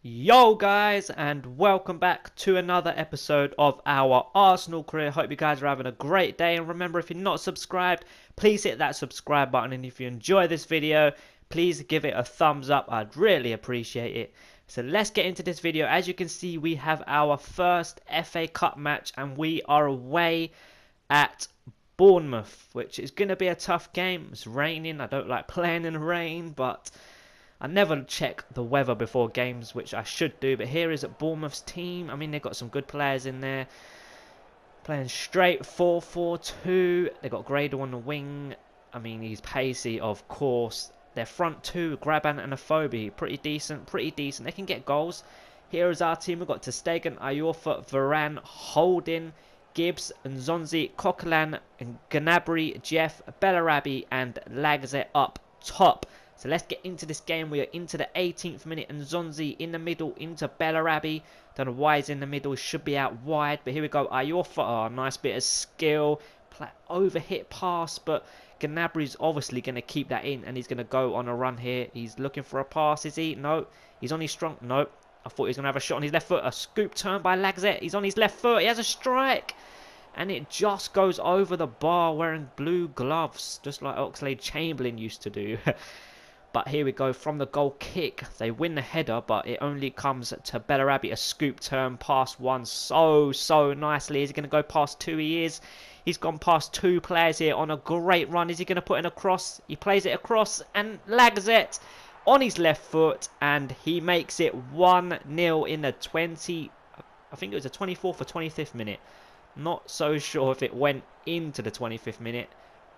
Yo guys, and welcome back to another episode of our Arsenal career. Hope you guys are having a great day, and remember, if you're not subscribed, please hit that subscribe button, and if you enjoy this video, please give it a thumbs up. I'd really appreciate it. So let's get into this video. As you can see, we have our first FA Cup match, and we are away at Bournemouth, which is going to be a tough game. It's raining. I don't like playing in the rain, but I never check the weather before games, which I should do. But here is Bournemouth's team. I mean, they've got some good players in there. Playing straight 4-4-2. They've got Grado on the wing. I mean, he's pacey, of course. Their front two, Graban and Afobe, pretty decent, pretty decent. They can get goals. Here is our team. We've got Ter Stegen, Ayorfa, Varane, Holding, Gibbs, Nzonzi, Coquelin, and Gnabry, Jeff, Bellarabi, and Lagzet up top. So let's get into this game. We are into the 18th minute, and Nzonzi in the middle into Bellarabi. Don't know why he's in the middle. He should be out wide, but here we go. Ayorfa, oh, nice bit of skill. Overhit pass, but Gnabry's obviously going to keep that in, and he's going to go on a run here. He's looking for a pass, is he? No. He's on his strong... No. I thought he was going to have a shot on his left foot. A scoop turn by Lagzet. He's on his left foot. He has a strike. And it just goes over the bar wearing blue gloves, just like Oxlade-Chamberlain used to do. But here we go from the goal kick. They win the header, but it only comes to Bellarabi. A scoop turn past one so nicely. Is he going to go past two? He is. He's gone past two players here on a great run. Is he going to put in a cross? He plays it across, and Lagzet on his left foot, and he makes it 1-0 in the 20... I think it was the 24th or 25th minute. Not so sure if it went into the 25th minute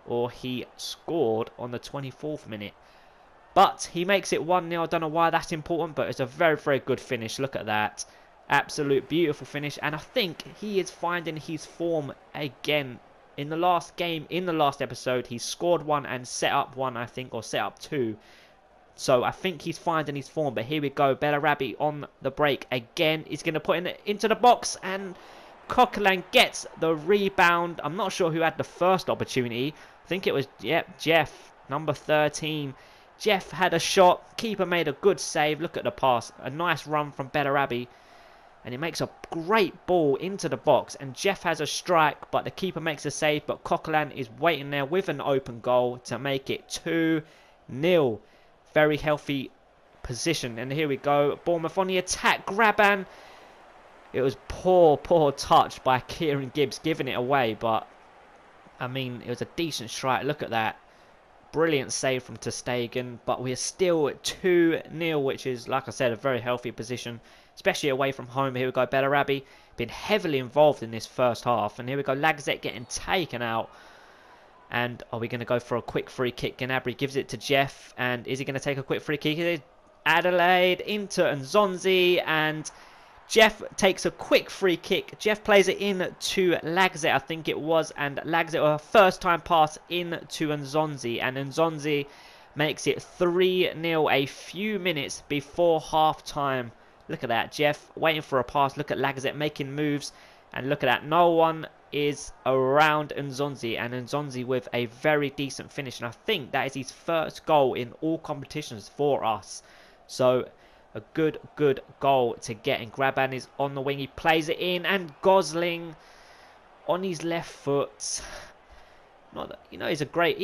or he scored on the 24th minute. But he makes it 1-0. I don't know why that's important, but it's a very good finish. Look at that. Absolute beautiful finish. And I think he is finding his form again. In the last game, in the last episode, he scored one and set up one, I think, or set up two. So I think he's finding his form. But here we go. Bellarabi on the break again. He's going to put it into the box, and Coquelin gets the rebound. I'm not sure who had the first opportunity. I think it was, Jeff, number 13. Jeff had a shot. Keeper made a good save. Look at the pass. A nice run from Bellarabi. And he makes a great ball into the box. And Jeff has a strike, but the keeper makes a save. But Coquelin is waiting there with an open goal to make it 2-0. Very healthy position. And here we go. Bournemouth on the attack. Graban. It was poor touch by Kieran Gibbs giving it away. But, I mean, it was a decent strike. Look at that. Brilliant save from Ter Stegen, but we're still at 2-0, which is, like I said, a very healthy position, especially away from home. Here we go, Bellarabi, been heavily involved in this first half, and here we go, Lagzet getting taken out, and are we going to go for a quick free kick? Gnabry gives it to Jeff, and is he going to take a quick free kick? Adelaide into Nzonzi, and Jeff takes a quick free kick. Jeff plays it in to Lagzet, I think it was. And Lagzet, a first time pass in to Nzonzi. And Nzonzi makes it 3-0 a few minutes before half time. Look at that. Jeff waiting for a pass. Look at Lagzet making moves. And look at that. No one is around Nzonzi. And Nzonzi with a very decent finish. And I think that is his first goal in all competitions for us. So a good goal to get, and Graban is on the wing. He plays it in, and Gosling on his left foot. Not that, he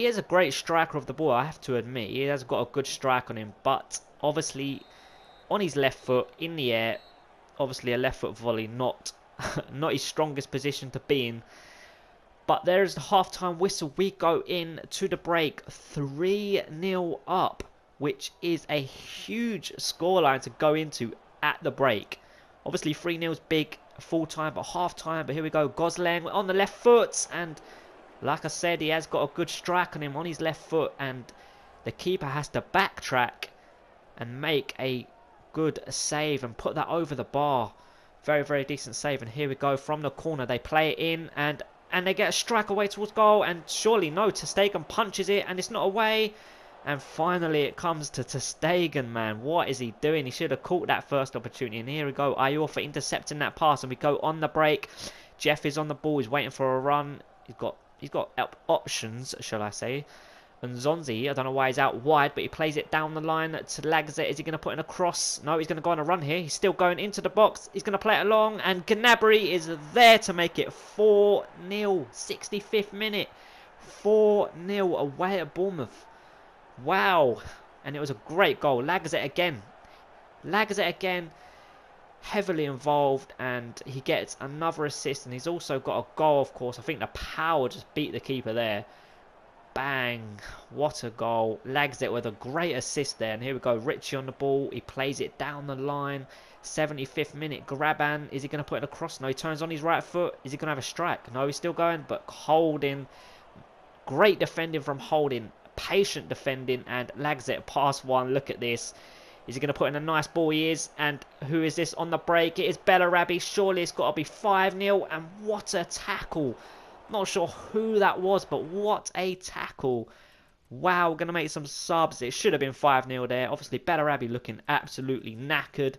is a great striker of the ball, I have to admit. He has got a good strike on him, but obviously on his left foot in the air, obviously a left foot volley, not his strongest position to be in. But there is the half-time whistle. We go in to the break 3-0 up, which is a huge scoreline to go into at the break. Obviously, 3-0 is big, full-time, but half-time. But here we go, Gosling on the left foot. And like I said, he has got a good strike on him on his left foot. And the keeper has to backtrack and make a good save and put that over the bar. Very decent save. And here we go, from the corner, they play it in. And they get a strike away towards goal. And surely, no, Ter Stegen punches it, and it's not away. And finally it comes to Ter Stegen, man. What is he doing? He should have caught that first opportunity. And here we go. Ayorfa intercepting that pass. And we go on the break. Jeff is on the ball. He's waiting for a run. He's got options, shall I say. Nzonzi, I don't know why he's out wide, but he plays it down the line to Lagazette. Is he going to put in a cross? No, he's going to go on a run here. He's still going into the box. He's going to play it along, and Gnabry is there to make it 4-0. 65th minute. 4-0 away at Bournemouth. Wow. And it was a great goal. Lagazette again. Lagazette again. Heavily involved, and he gets another assist, and he's also got a goal, of course. I think the power just beat the keeper there. Bang, what a goal. Lagazette with a great assist there, and here we go, Richie on the ball. He plays it down the line. 75th minute, Graban, is he going to put it across? No, he turns on his right foot. Is he going to have a strike? No, he's still going, but Holding, great defending from Holding, patient defending, and Lagazette past one. Look at this. Is he going to put in a nice ball? He is. And who is this on the break? It is Bellarabi. Surely it's got to be 5-0. And what a tackle. Not sure who that was, but what a tackle. Wow, we're going to make some subs. It should have been 5-0 there. Obviously, Bellarabi looking absolutely knackered.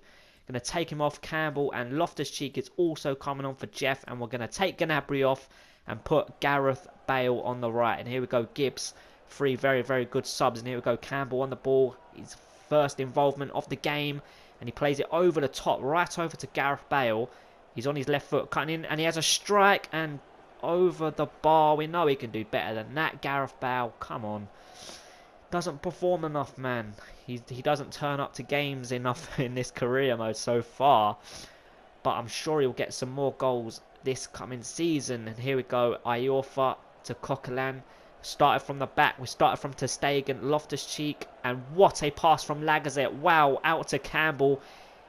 Going to take him off Campbell, and Loftus-Cheek is also coming on for Jeff. And we're going to take Gnabry off and put Gareth Bale on the right. And here we go, Gibbs. 3 very, very good subs. And here we go, Campbell on the ball. His first involvement of the game. And he plays it over the top, right over to Gareth Bale. He's on his left foot, cutting in, and he has a strike, and over the bar. We know he can do better than that. Gareth Bale, come on. Doesn't perform enough, man. He doesn't turn up to games enough in this career mode so far. But I'm sure he'll get some more goals this coming season. And here we go. Iorfa to Coquelin. Started from the back. We started from ter Stegen, Loftus-Cheek. And what a pass from Lagazette. Wow, out to Campbell.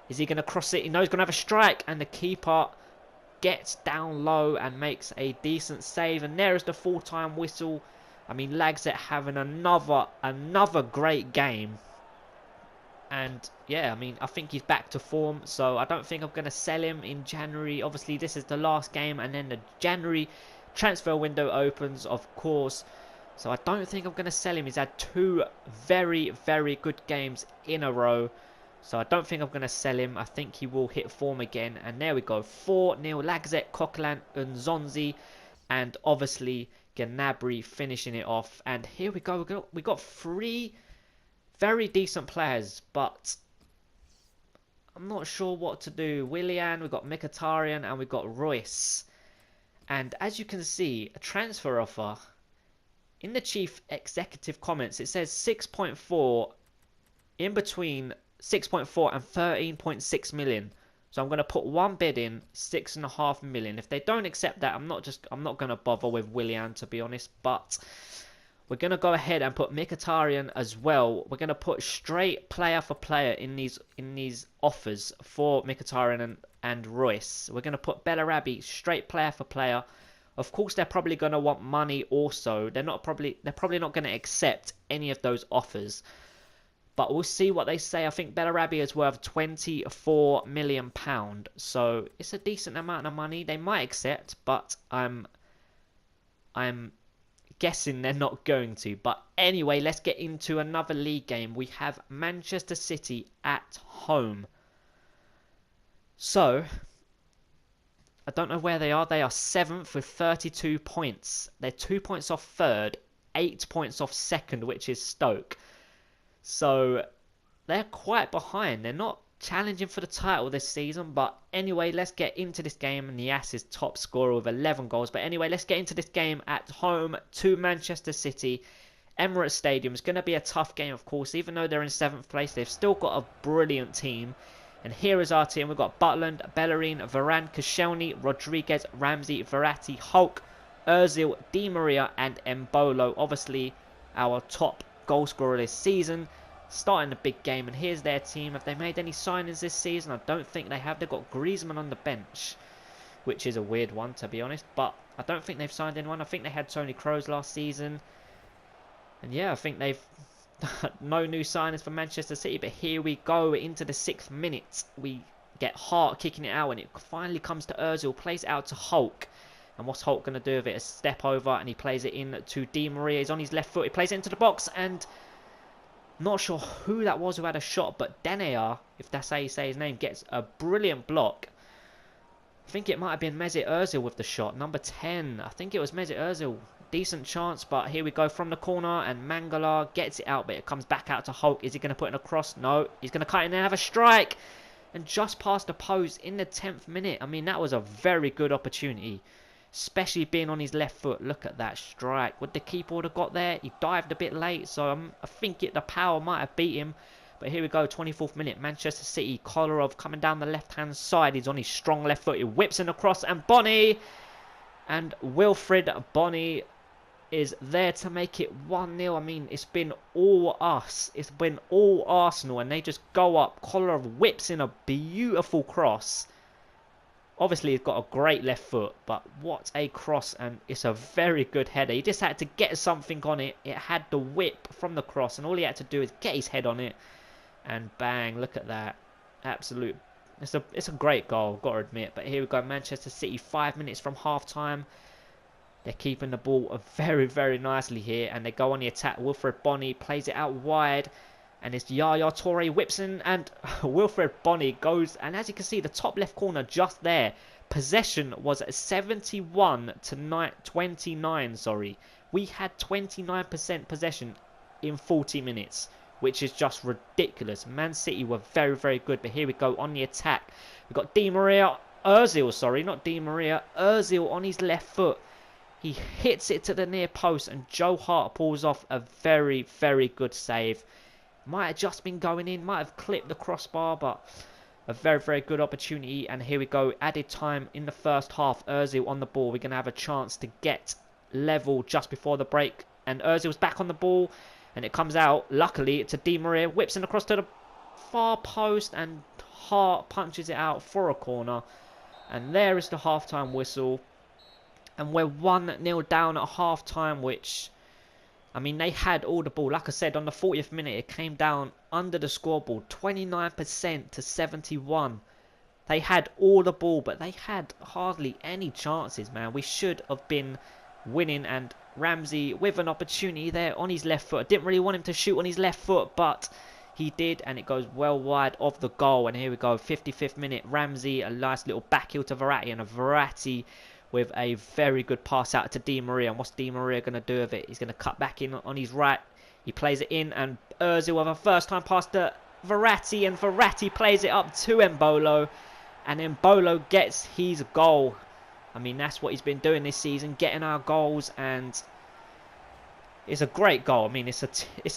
Is he going to cross it? He knows he's going to have a strike. And the keeper gets down low and makes a decent save. And there is the full-time whistle. I mean, Lagazette having another great game. And yeah, I mean, I think he's back to form. So I don't think I'm going to sell him in January. Obviously, this is the last game. And then the January transfer window opens, of course. So I don't think I'm going to sell him. He's had 2 very, very good games in a row. So I don't think I'm going to sell him. I think he will hit form again. And there we go. 4-0. Lagazette, Coquelin, Nzonzi. And obviously Gnabry finishing it off. And here we go. We got 3 very decent players. But I'm not sure what to do. Willian, we've got Mkhitaryan, and we've got Royce. And as you can see, a transfer offer. In the chief executive comments, it says 6.4 in between 6.4 and 13.6 million. So I'm going to put one bid in, 6.5 million. If they don't accept that, I'm not going to bother with Willian, to be honest. But we're going to go ahead and put Mkhitaryan as well. We're going to put straight player for player in these offers for Mkhitaryan and Royce. We're going to put Bellarabi straight player for player. Of course, they're probably going to want money also. They're probably not going to accept any of those offers. But we'll see what they say. I think Bellarabi is worth £24 million. So it's a decent amount of money. They might accept, but I'm guessing they're not going to. But anyway, let's get into another league game. We have Manchester City at home. So I don't know where they are. They are 7th with 32 points. They're 2 points off 3rd, 8 points off 2nd, which is Stoke. So they're quite behind. They're not challenging for the title this season. But anyway, let's get into this game. Nias is top scorer with 11 goals. But anyway, let's get into this game at home to Manchester City. Emirates Stadium is going to be a tough game, of course. Even though they're in 7th place, they've still got a brilliant team. And here is our team. We've got Butland, Bellerin, Varane, Koscielny, Rodriguez, Ramsey, Verratti, Hulk, Ozil, Di Maria and Embolo. Obviously, our top goal scorer this season. Starting the big game. And here's their team. Have they made any signings this season? I don't think they have. They've got Griezmann on the bench, which is a weird one, to be honest. But I don't think they've signed anyone. I think they had Toni Kroos last season. And yeah, I think they've... no new signings for Manchester City, but here we go into the 6th minute. We get Hart kicking it out, and it finally comes to Ozil, plays it out to Hulk. And what's Hulk going to do with it? A step over, and he plays it in to Di Maria. He's on his left foot. He plays it into the box, and not sure who that was who had a shot, but Denea, if that's how you say his name, gets a brilliant block. I think it might have been Mesut Ozil with the shot, number 10. I think it was Mesut Ozil decent chance, but here we go from the corner, and Mangala gets it out, but it comes back out to Hulk. Is he going to put in a cross? No, he's going to cut in and have a strike, and just past the post in the 10th minute. I mean, that was a very good opportunity, especially being on his left foot. Look at that strike. Would the keeper would have got there? He dived a bit late, so I think the power might have beat him. But here we go, 24th minute, Manchester City, Kolarov coming down the left-hand side. He's on his strong left foot. He whips in across, and Bonnie, and Wilfred Bonnie is there to make it 1-0. I mean, it's been all us. It's been all Arsenal, and they just go up. Kolarov whips in a beautiful cross. Obviously, he's got a great left foot, but what a cross, and it's a very good header. He just had to get something on it. It had the whip from the cross, and all he had to do is get his head on it. And bang, look at that. Absolute. It's a great goal, got to admit. But here we go, Manchester City, 5 minutes from half-time. They're keeping the ball very, very nicely here. And they go on the attack. Wilfred Bonnie plays it out wide. And it's Yaya Toure whips in. And Wilfred Bonnie goes. And as you can see, the top left corner just there. Possession was 71 to 29, sorry. We had 29% possession in 40 minutes. Which is just ridiculous. Man City were very, very good. But here we go on the attack. We've got Di Maria. Ozil, sorry. Not Di Maria. Ozil on his left foot. He hits it to the near post. And Joe Hart pulls off a very, very good save. Might have just been going in. Might have clipped the crossbar. But a very, very good opportunity. And here we go. Added time in the first half. Ozil on the ball. We're going to have a chance to get level just before the break. And Ozil's back on the ball. And it comes out, luckily, to Di Maria. Whips it across to the far post. And Hart punches it out for a corner. And there is the half-time whistle. And we're 1-0 down at half-time, which, I mean, they had all the ball. Like I said, on the 40th minute, it came down under the scoreboard. 29% to 71. They had all the ball, but they had hardly any chances, man. We should have been winning, and Ramsey with an opportunity there on his left foot. I didn't really want him to shoot on his left foot, but he did, and it goes well wide of the goal. And here we go, 55th minute. Ramsey, a nice little back heel to Verratti, and a Verratti with a very good pass out to Di Maria. And what's Di Maria going to do with it? He's going to cut back in on his right. He plays it in, and Ozil with a first time pass to Verratti, and Verratti plays it up to Embolo, and Embolo gets his goal. I mean, that's what he's been doing this season, getting our goals, and it's a great goal. I mean, it's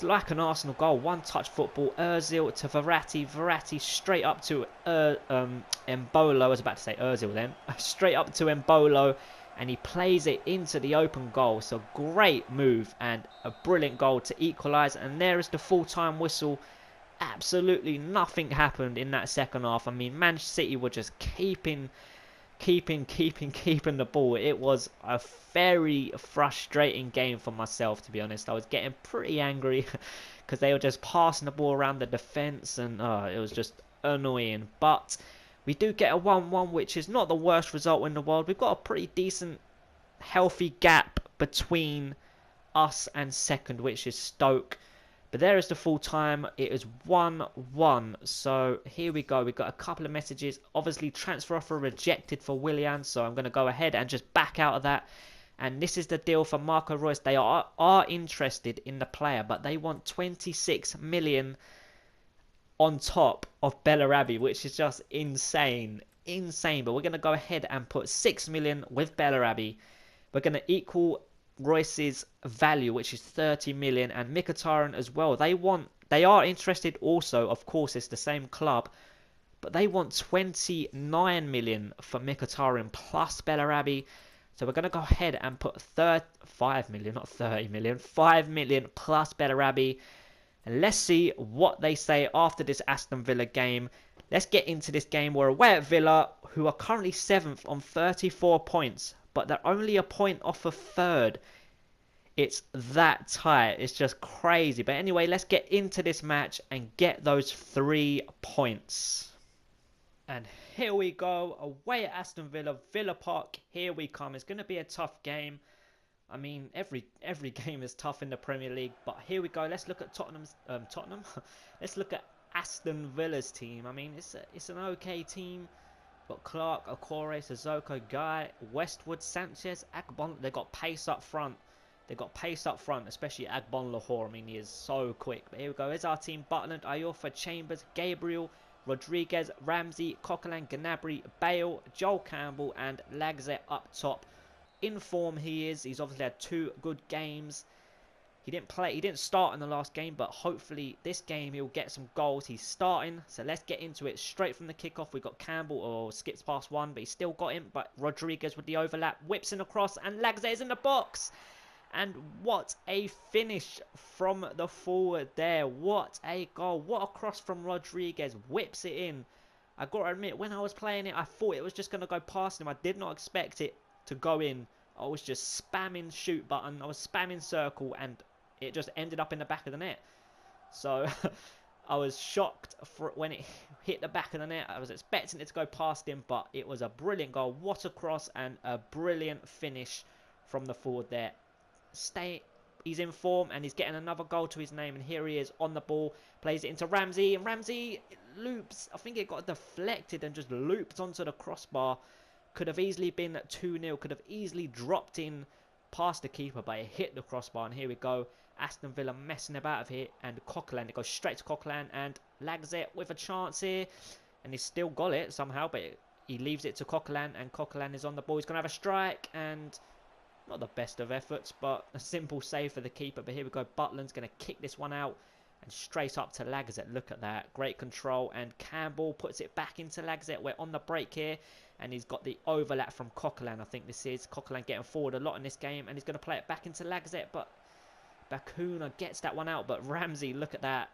like an Arsenal goal, one-touch football. Ozil to Verratti, Verratti straight up to Embolo. I was about to say Ozil then, straight up to Embolo, and he plays it into the open goal. So great move and a brilliant goal to equalise. And there is the full-time whistle. Absolutely nothing happened in that second half. I mean, Manchester City were just keeping the ball. It was a very frustrating game for myself, to be honest. I was getting pretty angry because they were just passing the ball around the defence, and it was just annoying. But we do get a 1-1, which is not the worst result in the world. We've got a pretty decent, healthy gap between us and second, which is Stoke. But there is the full time. It is 1-1. So here we go. We've got a couple of messages. Obviously, transfer offer rejected for Willian. So I'm going to go ahead and just back out of that. And this is the deal for Marco Reus. They are interested in the player, but they want 26 million on top of Bellarabi, which is just insane. Insane. But we're going to go ahead and put 6 million with Bellarabi. We're going to equal Royce's value, which is 30 million, and Mkhitaryan as well. They are interested also. Of course, it's the same club, but they want 29 million for Mkhitaryan plus Bellarabi. So we're going to go ahead and put 5 million, not 30 million, 5 million plus Bellarabi. And let's see what they say after this Aston Villa game. Let's get into this game. We're away at Villa, who are currently 7th on 34 points. But they're only a point off of third. It's that tight. It's just crazy. But anyway, let's get into this match and get those 3 points. And here we go. Away at Aston Villa. Villa Park. Here we come. It's going to be a tough game. I mean, every game is tough in the Premier League. But here we go. Let's look at Tottenham. Let's look at Aston Villa's team. I mean, it's an okay team. Got Clark, Okore, Sissoko, Guy, Westwood, Sanchez, Akbon. They got pace up front. They've got pace up front, especially Agbon Lahore. I mean, he is so quick. But here we go. Here's our team. Butland, Ayofa, Chambers, Gabriel, Rodriguez, Ramsey, Coquelin, Gnabry, Bale, Joel Campbell, and Lagzet up top. In form he is. He's obviously had 2 good games. He didn't start in the last game, but hopefully this game he'll get some goals. He's starting, so let's get into it. Straight from the kickoff, we got Campbell, skips past one, but he still got him. But Rodriguez with the overlap, whips in across, and Lagzet is in the box. And what a finish from the forward there. What a goal. What a cross from Rodriguez. Whips it in. I got to admit, when I was playing it, I thought it was just going to go past him. I did not expect it to go in. I was just spamming shoot button. I was spamming circle, and it just ended up in the back of the net. So I was shocked when it hit the back of the net. I was expecting it to go past him, but it was a brilliant goal. What a cross and a brilliant finish from the forward there. He's in form and he's getting another goal to his name, and here he is on the ball, plays it into Ramsey, and Ramsey loops. I think it got deflected and just looped onto the crossbar. Could have easily been 2-0, could have easily dropped in past the keeper, but it hit the crossbar. And here we go, Aston Villa messing about of here, and Coquelin, it goes straight to Coquelin, and Lagzet with a chance here, and he's still got it somehow, but he leaves it to Coquelin, and Coquelin is on the ball. He's going to have a strike, and not the best of efforts, but a simple save for the keeper. But here we go, Butland's going to kick this one out, and straight up to Lagzet. Look at that, great control, and Campbell puts it back into Lagzet. We're on the break here, and he's got the overlap from Coquelin. I think this is Coquelin getting forward a lot in this game, and he's going to play it back into Lagzet, but Bakuna gets that one out. But Ramsey, look at that,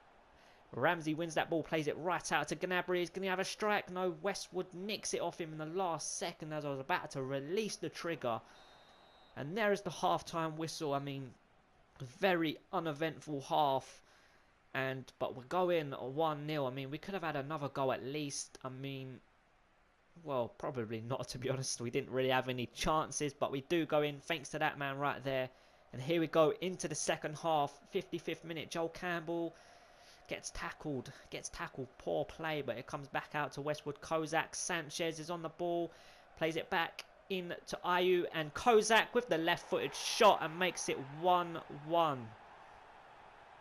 Ramsey wins that ball, plays it right out to Gnabry. He's going to have a strike. No, Westwood nicks it off him in the last second as I was about to release the trigger, and there is the half-time whistle. I mean, very uneventful half. But we're going 1-0. I mean, we could have had another goal at least. I mean, well, probably not, to be honest. We didn't really have any chances, but we do go in thanks to that man right there. And here we go into the second half, 55th minute. Joel Campbell gets tackled. Poor play, but it comes back out to Westwood. Kozak, Sanchez is on the ball, plays it back in to Ayew, and Kozak with the left-footed shot and makes it 1-1.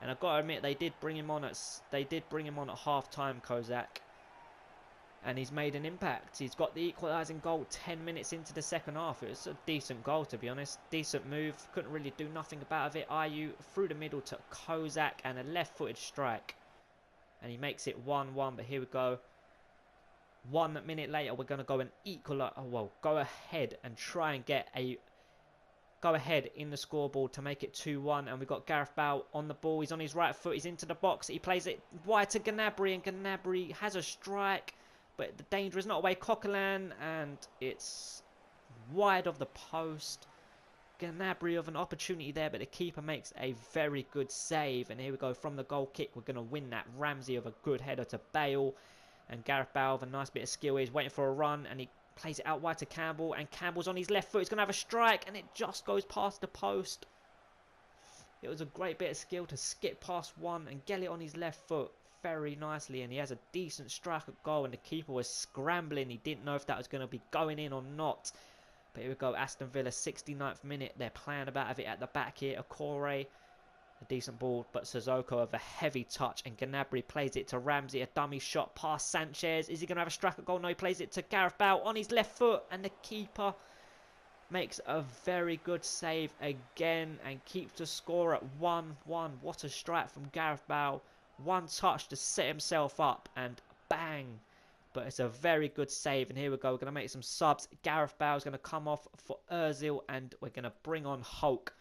And I've got to admit, they did bring him on at half-time, Kozak, and he's made an impact. He's got the equalising goal 10 minutes into the second half. It was a decent goal, to be honest. Decent move. Couldn't really do nothing about it. Ayew through the middle to Kozak, and a left-footed strike, and he makes it 1-1. But here we go. 1 minute later, we're going to go and go ahead and try and get a go ahead in the scoreboard to make it 2-1. And we've got Gareth Bale on the ball. He's on his right foot. He's into the box. He plays it wide to Gnabry, and Gnabry has a strike, but the danger is not away. Coquelin, and it's wide of the post. Gnabry of an opportunity there, but the keeper makes a very good save. And here we go, from the goal kick, we're going to win that. Ramsey of a good header to Bale, and Gareth Bale with a nice bit of skill. He's waiting for a run, and he plays it out wide to Campbell, and Campbell's on his left foot. He's going to have a strike, and it just goes past the post. It was a great bit of skill to skip past one and get it on his left foot very nicely, and he has a decent strike at goal, and the keeper was scrambling. He didn't know if that was going to be going in or not. But here we go, Aston Villa, 69th minute. They're playing about of it at the back here. Okore, a decent ball, but Sissoko with a heavy touch, and Gnabry plays it to Ramsey, a dummy shot past Sanchez. Is he going to have a strike at goal? No, he plays it to Gareth Bale on his left foot, and the keeper makes a very good save again and keeps the score at 1-1. What a strike from Gareth Bale. One touch to set himself up, and bang. But it's a very good save, and here we go. We're going to make some subs. Gareth Bale is going to come off for Ozil, and we're going to bring on Hulk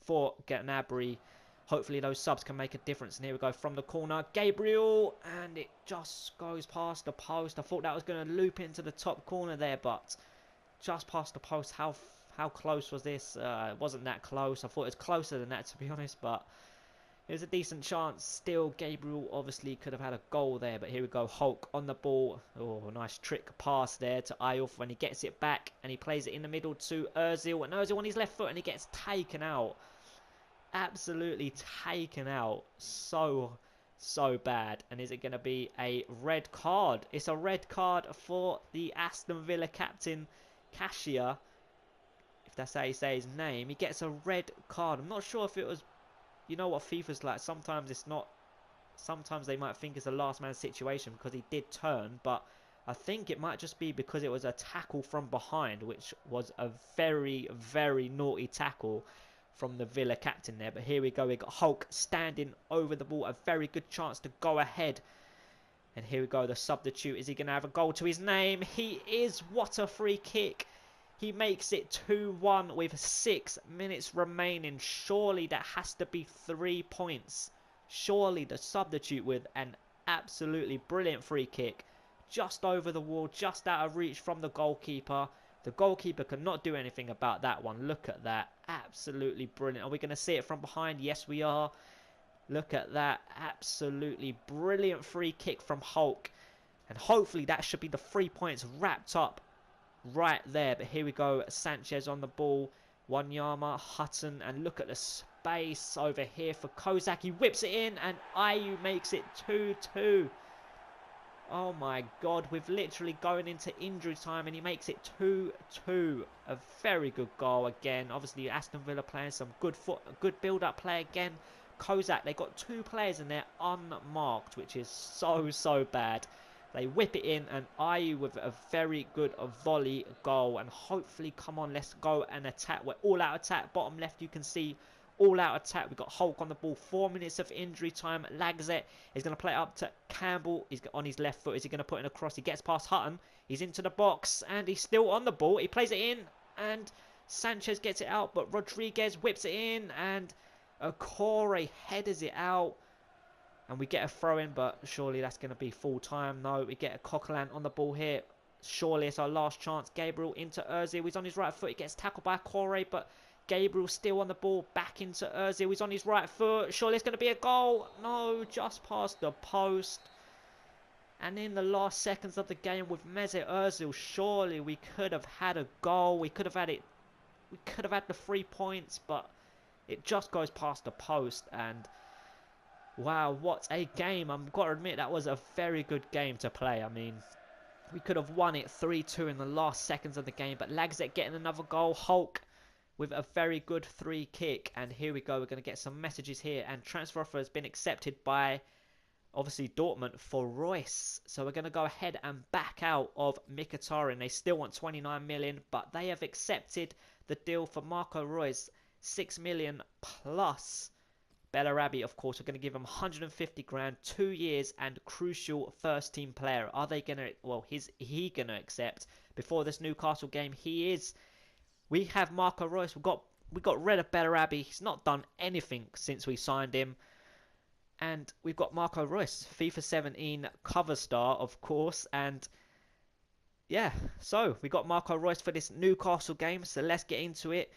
for Gnabry. Hopefully those subs can make a difference. And here we go, from the corner, Gabriel, and it just goes past the post. I thought that was going to loop into the top corner there, but just past the post. How close was this? It wasn't that close. I thought it was closer than that, to be honest, but it was a decent chance. Still, Gabriel obviously could have had a goal there, but here we go, Hulk on the ball. Oh, nice trick pass there to Ayouf when he gets it back, and he plays it in the middle to Ozil, and Ozil on his left foot, and he gets taken out. Absolutely taken out. So bad. And is it going to be a red card? It's a red card for the Aston Villa captain, Cashier. if that's how you say his name, he gets a red card. I'm not sure if it was, you know what FIFA's like, sometimes it's not, sometimes they might think it's a last man situation because he did turn, but I think it might just be because it was a tackle from behind, which was a very, very naughty tackle from the Villa captain there. But here we go, we got Hulk standing over the ball, a very good chance to go ahead. And here we go, the substitute. Is he going to have a goal to his name? He is. What a free kick. He makes it 2-1 with 6 minutes remaining. Surely that has to be 3 points. Surely the substitute with an absolutely brilliant free kick. Just over the wall, just out of reach from the goalkeeper. The goalkeeper cannot do anything about that one. Look at that. Absolutely brilliant. Are we going to see it from behind? Yes, we are. Look at that. Absolutely brilliant free kick from Hulk. And hopefully that should be the 3 points wrapped up right there. But here we go. Sanchez on the ball. Wanyama, Hutton. And look at the space over here for Kozak. He whips it in. And Ayew makes it 2-2. Oh my god. We've literally going into injury time. And he makes it 2-2. A very good goal again. Obviously Aston Villa playing some good build-up play again. Kozak, they got 2 players in there unmarked, which is so bad. They whip it in, and Ayew with a very good volley goal. And hopefully, come on, let's go and attack. We're all out attack. Bottom left, you can see all out attack. We've got Hulk on the ball. 4 minutes of injury time. Lagzet is going to play it up to Campbell. He's on his left foot. Is he going to put in a cross? He gets past Hutton. He's into the box, and he's still on the ball. He plays it in, and Sanchez gets it out, but Rodriguez whips it in, and Okore headers it out. And we get a throw in, but surely that's going to be full time. No, we get a Coquelin on the ball here. Surely it's our last chance. Gabriel into Ozil. He's on his right foot. He gets tackled by Okore, but Gabriel still on the ball. Back into Ozil. He's on his right foot. Surely it's going to be a goal. No, just past the post. And in the last seconds of the game with Mesut Ozil, surely we could have had a goal. We could have had it. We could have had the 3 points, but it just goes past the post. And wow, what a game. I've got to admit, that was a very good game to play. I mean, we could have won it 3-2 in the last seconds of the game, but Lagzet getting another goal. Hulk with a very good free kick. And here we go, we're going to get some messages here. And transfer offer has been accepted by, obviously, Dortmund for Royce. So we're going to go ahead and back out of Mkhitaryan. They still want 29 million, but they have accepted the deal for Marco Reus. 6 million plus Bellarabi, of course. We're going to give him 150 grand, 2 years, and crucial first team player. Are they going to, well, is he going to accept before this Newcastle game? He is. We have Marco Reus. We got rid of Bellarabi. He's not done anything since we signed him. And we've got Marco Reus, FIFA 17 cover star, of course. And yeah, so we got Marco Reus for this Newcastle game. So let's get into it.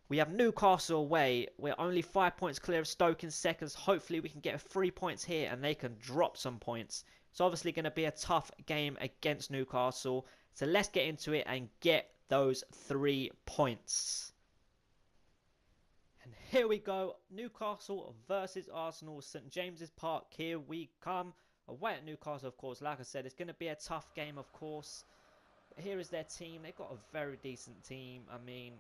We have Newcastle away. We're only 5 points clear of Stoke in seconds. Hopefully we can get 3 points here and they can drop some points. It's obviously going to be a tough game against Newcastle. So let's get into it and get those 3 points. And here we go. Newcastle versus Arsenal. St James's Park. Here we come. Away at Newcastle, of course. Like I said, it's going to be a tough game, of course. But here is their team. They've got a very decent team. I mean,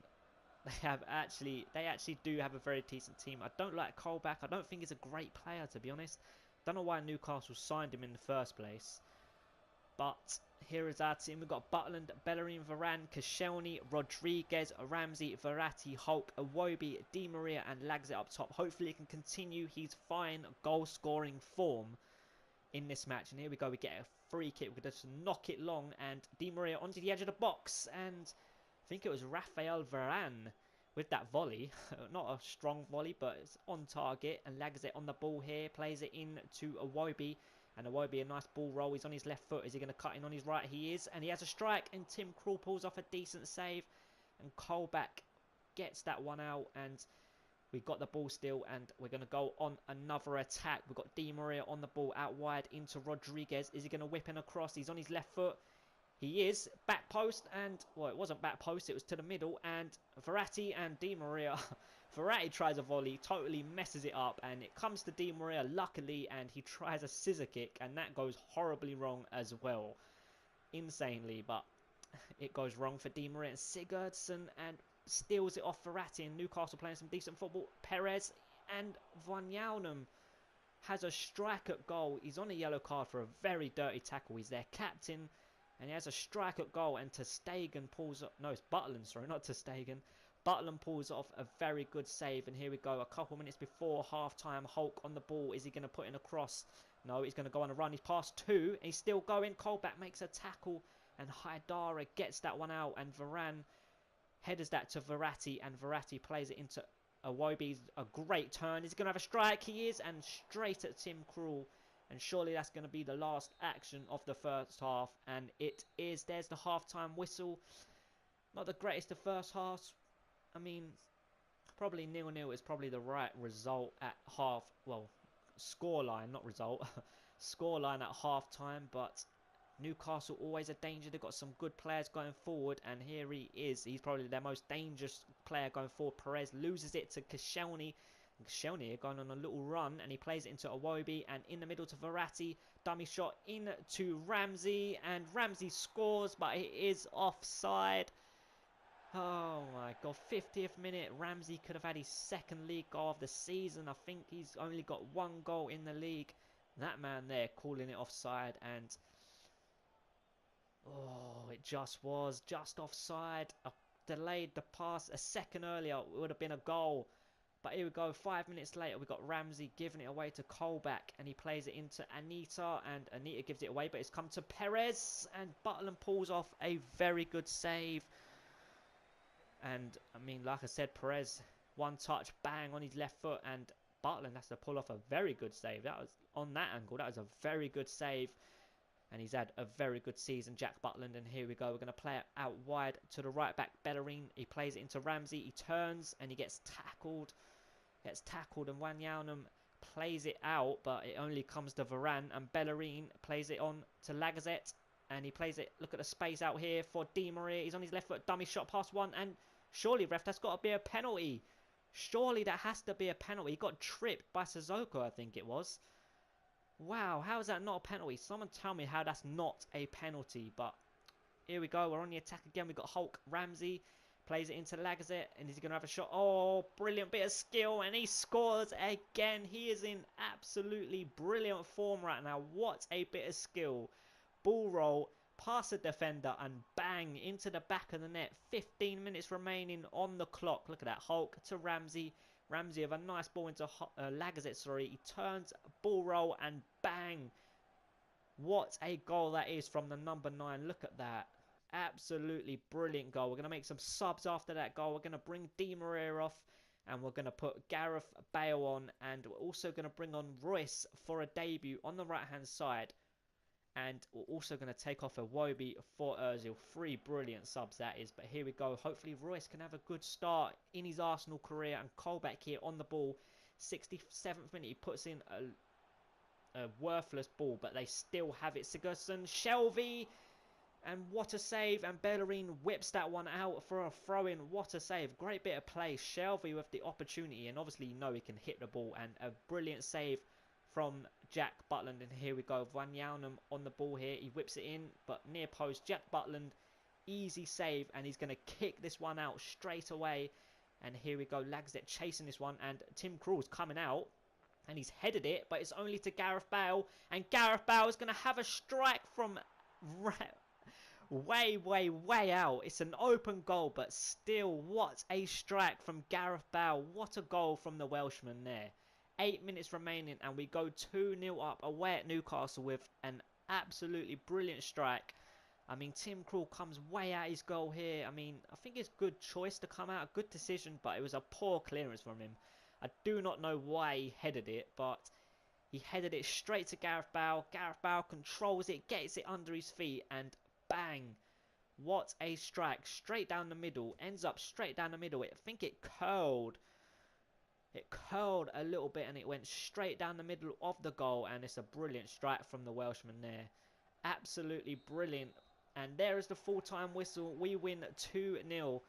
they actually do have a very decent team. I don't like Colback. I don't think he's a great player, to be honest. Don't know why Newcastle signed him in the first place. But here is our team. We've got Butland, Bellerin, Varane, Koscielny, Rodriguez, Ramsey, Verratti, Hulk, Iwobi, Di Maria, and Lagzet up top. Hopefully he can continue his fine goal-scoring form in this match. And here we go. We get a free kick. We're going to just knock it long. And Di Maria onto the edge of the box. And I think it was Rafael Varane with that volley. Not a strong volley, but it's on target. And Lagzet on the ball here. Plays it in to Iwobi. And Iwobi, a nice ball roll. He's on his left foot. Is he going to cut in on his right? He is. And he has a strike. And Tim Krul pulls off a decent save. And Colback gets that one out. And we've got the ball still. And we're going to go on another attack. We've got Di Maria on the ball out wide into Rodriguez. Is he going to whip in across? He's on his left foot. He is. Back post. And, well, it wasn't back post. It was to the middle. And Verratti and Di Maria. Verratti tries a volley. Totally messes it up. And it comes to Di Maria, luckily. And he tries a scissor kick. And that goes horribly wrong as well. Insanely. But it goes wrong for Di Maria and Sigurdsson. And steals it off Verratti, and Newcastle playing some decent football. Perez and Wijnaldum has a strike at goal. He's on a yellow card for a very dirty tackle. He's their captain, and he has a strike at goal. And ter Stegen pulls up. No, it's Butland, sorry, not ter Stegen. Butland pulls off a very good save. And here we go, a couple minutes before half-time. Hulk on the ball. Is he going to put in a cross? No, he's going to go on a run. He's past two. And he's still going. Colback makes a tackle, and Haidara gets that one out. And Varane headers that to Verratti, and Verratti plays it into Iwobi's a great turn. Is he going to have a strike? He is, and straight at Tim Krul. And surely that's going to be the last action of the first half. And it is. There's the half-time whistle. Not the greatest of first halves. I mean, probably 0-0 is probably the right result at half. Well, scoreline, not result. Scoreline at half-time, but Newcastle always a danger. They've got some good players going forward, and here he is. He's probably their most dangerous player going forward. Perez loses it to Koscielny. Koscielny going on a little run, and he plays it into Iwobi, and in the middle to Verratti. Dummy shot into Ramsey, and Ramsey scores, but it is offside. Oh my god, 50th minute. Ramsey could have had his second league goal of the season. I think he's only got one goal in the league. That man there calling it offside, and oh, it just was just offside. Delayed the pass a second earlier, it would have been a goal. But here we go, 5 minutes later, we've got Ramsey giving it away to Colback, and he plays it into Anita, and Anita gives it away, but it's come to Perez, and Butland pulls off a very good save. And, I mean, like I said, Perez, one touch, bang, on his left foot, and Butland has to pull off a very good save. That was, on that angle, that was a very good save. And he's had a very good season, Jack Butland. And here we go. We're going to play it out wide to the right back, Bellerin. He plays it into Ramsey. He turns, and he gets tackled. And Wijnaldum plays it out, but it only comes to Varane. And Bellerin plays it on to Lacazette. And he plays it, look at the space out here for Di Maria. He's on his left foot, dummy shot past one. And surely, ref, that's got to be a penalty. Surely that has to be a penalty. He got tripped by Sissoko, I think it was. Wow, how is that not a penalty? Someone tell me how that's not a penalty. But here we go, we're on the attack again. We've got Hulk. Ramsey plays it into Lacazette, and he's going to have a shot. Oh, brilliant bit of skill, and he scores again. He is in absolutely brilliant form right now. What a bit of skill. Ball roll, past the defender, and bang, into the back of the net. 15 minutes remaining on the clock. Look at that, Hulk to Ramsey. Ramsey with a nice ball into Lacazette, sorry. He turns, ball roll, and bang. What a goal that is from the number 9. Look at that. Absolutely brilliant goal. We're going to make some subs after that goal. We're going to bring Di Maria off, and we're going to put Gareth Bale on, and we're also going to bring on Royce for a debut on the right-hand side. And we're also going to take off Iwobi for Ozil. 3 brilliant subs that is. But here we go. Hopefully Royce can have a good start in his Arsenal career. And Colback here on the ball. 67th minute. He puts in a worthless ball. But they still have it. Sigurdsson, Shelvey. And what a save. And Bellerin whips that one out for a throw-in. What a save. Great bit of play. Shelvey with the opportunity. And obviously you know he can hit the ball. And a brilliant save from Jack Butland. And here we go, Wijnaldum on the ball here. He whips it in, but near post. Jack Butland, easy save, and he's going to kick this one out straight away. And here we go, Lacazette chasing this one, and Tim Krul's coming out, and he's headed it, but it's only to Gareth Bale, and Gareth Bale is going to have a strike from way out. It's an open goal, but still, what a strike from Gareth Bale. What a goal from the Welshman there. 8 minutes remaining, and we go 2-0 up away at Newcastle with an absolutely brilliant strike. I mean, Tim Krul comes way out his goal here. I mean, I think it's a good choice to come out, a good decision, but it was a poor clearance from him. I do not know why he headed it, but he headed it straight to Gareth Bale. Gareth Bale controls it, gets it under his feet, and bang. What a strike. Straight down the middle. Ends up straight down the middle. I think it curled. It curled a little bit and it went straight down the middle of the goal, and it's a brilliant strike from the Welshman there. Absolutely brilliant. And there is the full-time whistle. We win 2-0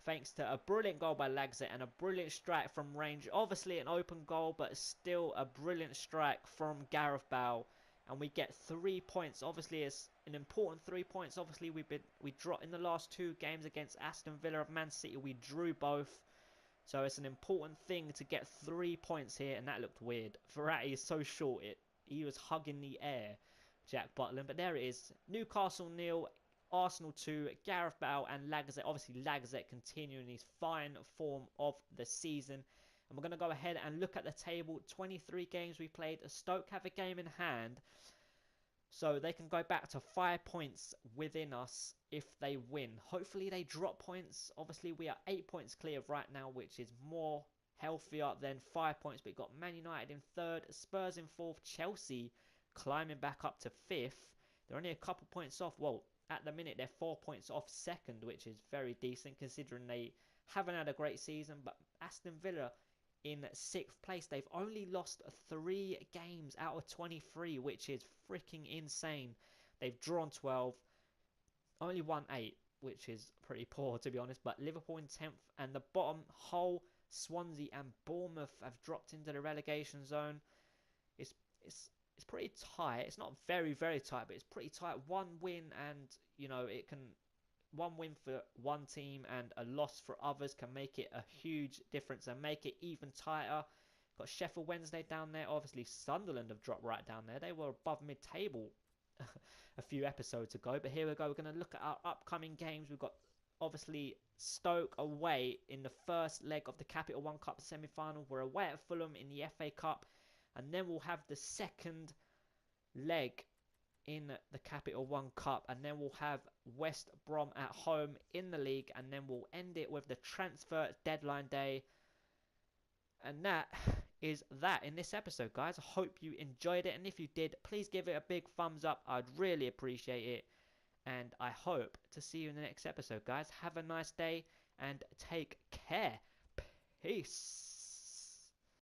thanks to a brilliant goal by Lacazette and a brilliant strike from range. Obviously an open goal, but still a brilliant strike from Gareth Bale. and we get 3 points. Obviously, it's an important 3 points. Obviously, we dropped in the last 2 games against Aston Villa and Man City. We drew both. So it's an important thing to get 3 points here, and that looked weird. Verratti is so short, he was hugging the air, Jack Butland. But there it is. Newcastle 0, Arsenal 2, Gareth Bale and Lacazette. Obviously, Lacazette continuing his fine form of the season. And we're going to go ahead and look at the table. 23 games we played. Stoke have a game in hand. So they can go back to 5 points within us if they win. Hopefully they drop points. Obviously we are 8 points clear right now, which is more healthier than 5 points. But we've got Man United in 3rd, Spurs in 4th, Chelsea climbing back up to 5th. They're only a couple points off. Well, at the minute they're 4 points off 2nd, which is very decent considering they haven't had a great season. But Aston Villa in 6th place. They've only lost 3 games out of 23, which is freaking insane. They've drawn 12, only won 8, which is pretty poor to be honest. But Liverpool in 10th, and the bottom, Hull, Swansea and Bournemouth have dropped into the relegation zone. It's pretty tight. It's not very tight, but it's pretty tight. One win and one win for one team and a loss for others can make it a huge difference and make it even tighter. Got Sheffield Wednesday down there. Obviously, Sunderland have dropped right down there. They were above mid-table a few episodes ago. But here we go. We're going to look at our upcoming games. We've got, obviously, Stoke away in the first leg of the Capital One Cup semi-final. We're away at Fulham in the FA Cup. And then we'll have the second leg in the Capital One Cup, and then we'll have West Brom at home in the league, and then we'll end it with the transfer deadline day. And that is that in this episode, guys. I hope you enjoyed it, and if you did, please give it a big thumbs up. I'd really appreciate it, and I hope to see you in the next episode, guys. Have a nice day and take care. Peace.